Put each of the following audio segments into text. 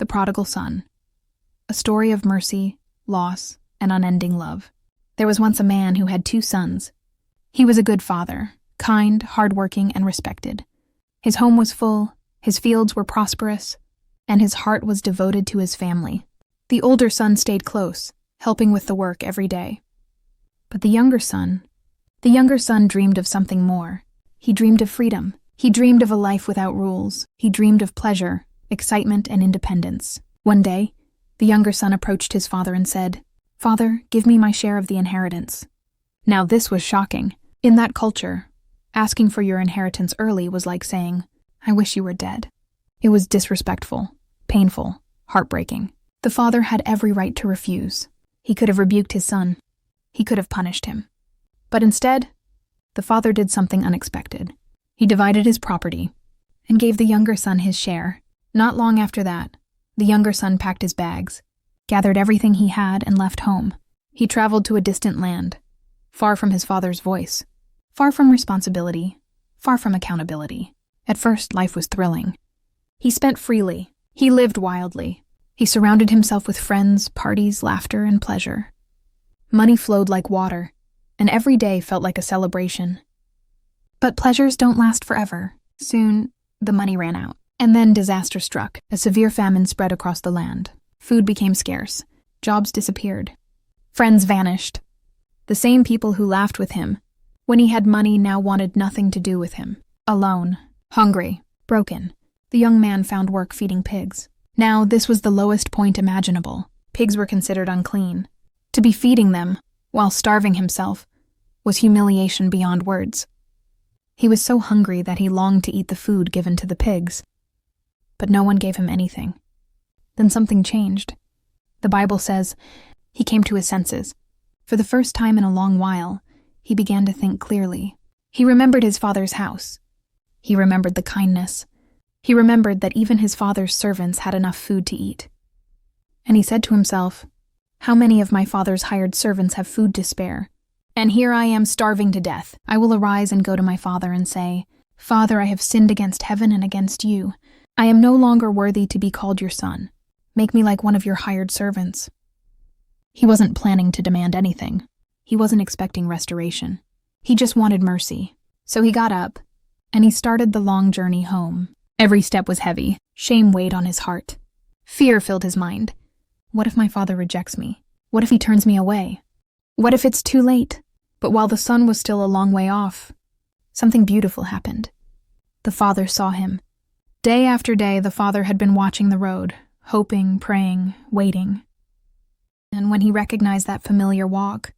The Prodigal Son. A story of mercy, loss, and unending love. There was once a man who had 2 sons. He was a good father, kind, hardworking, and respected. His home was full, his fields were prosperous, and his heart was devoted to his family. The older son stayed close, helping with the work every day. But the younger son dreamed of something more. He dreamed of freedom. He dreamed of a life without rules. He dreamed of pleasure, excitement, and independence. One day, the younger son approached his father and said, "Father, give me my share of the inheritance." Now this was shocking. In that culture, asking for your inheritance early was like saying, "I wish you were dead." It was disrespectful, painful, heartbreaking. The father had every right to refuse. He could have rebuked his son. He could have punished him. But instead, the father did something unexpected. He divided his property and gave the younger son his share. Not long after that, the younger son packed his bags, gathered everything he had, and left home. He traveled to a distant land, far from his father's voice, far from responsibility, far from accountability. At first, life was thrilling. He spent freely. He lived wildly. He surrounded himself with friends, parties, laughter, and pleasure. Money flowed like water, and every day felt like a celebration. But pleasures don't last forever. Soon, the money ran out. And then disaster struck. A severe famine spread across the land. Food became scarce. Jobs disappeared. Friends vanished. The same people who laughed with him when he had money now wanted nothing to do with him. Alone, hungry, broken, the young man found work feeding pigs. Now, this was the lowest point imaginable. Pigs were considered unclean. To be feeding them, while starving himself, was humiliation beyond words. He was so hungry that he longed to eat the food given to the pigs. But no one gave him anything. Then something changed. The Bible says he came to his senses. For the first time in a long while, he began to think clearly. He remembered his father's house. He remembered the kindness. He remembered that even his father's servants had enough food to eat. And he said to himself, "How many of my father's hired servants have food to spare? And here I am starving to death. I will arise and go to my father and say, 'Father, I have sinned against heaven and against you. I am no longer worthy to be called your son. Make me like one of your hired servants.'" He wasn't planning to demand anything. He wasn't expecting restoration. He just wanted mercy. So he got up, and he started the long journey home. Every step was heavy. Shame weighed on his heart. Fear filled his mind. What if my father rejects me? What if he turns me away? What if it's too late? But while the son was still a long way off, something beautiful happened. The father saw him. Day after day, the father had been watching the road, hoping, praying, waiting. And when he recognized that familiar walk,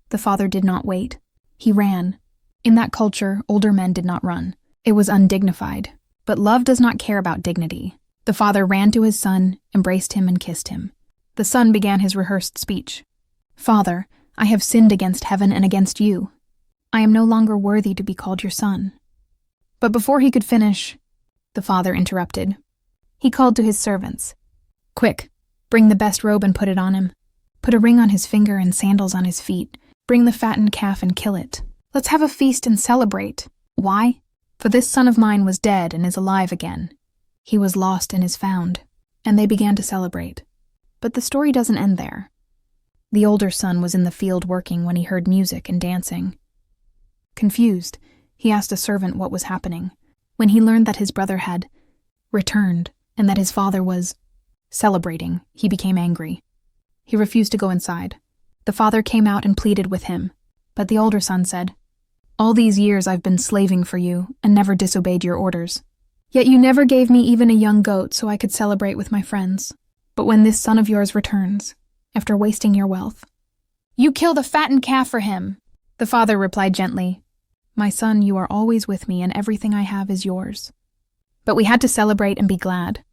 the father did not wait. He ran. In that culture, older men did not run. It was undignified. But love does not care about dignity. The father ran to his son, embraced him, and kissed him. The son began his rehearsed speech. "Father, I have sinned against heaven and against you. I am no longer worthy to be called your son." But before he could finish, the father interrupted. He called to his servants. "Quick, bring the best robe and put it on him. Put a ring on his finger and sandals on his feet. Bring the fattened calf and kill it. Let's have a feast and celebrate. Why? For this son of mine was dead and is alive again. He was lost and is found." And they began to celebrate. But the story doesn't end there. The older son was in the field working when he heard music and dancing. Confused, he asked a servant what was happening. When he learned that his brother had returned and that his father was celebrating, he became angry. He refused to go inside. The father came out and pleaded with him, but the older son said, "All these years I've been slaving for you and never disobeyed your orders. Yet you never gave me even a young goat so I could celebrate with my friends. But when this son of yours returns, after wasting your wealth, you kill the fattened calf for him." The father replied gently, "My son, you are always with me and everything I have is yours. But we had to celebrate and be glad,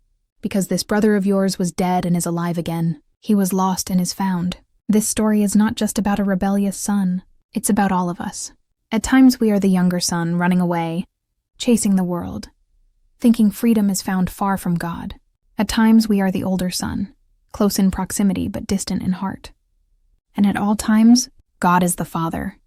because this brother of yours was dead and is alive again. He was lost and is found." This story is not just about a rebellious son. It's about all of us. At times we are the younger son running away, chasing the world, thinking freedom is found far from God. At times we are the older son, close in proximity but distant in heart. And at all times, God is the Father,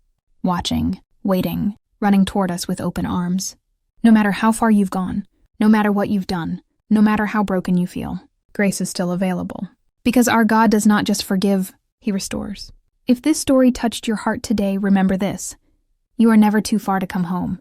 watching, waiting, running toward us with open arms. No matter how far you've gone, no matter what you've done, no matter how broken you feel, grace is still available. Because our God does not just forgive, He restores. If this story touched your heart today, remember this: you are never too far to come home.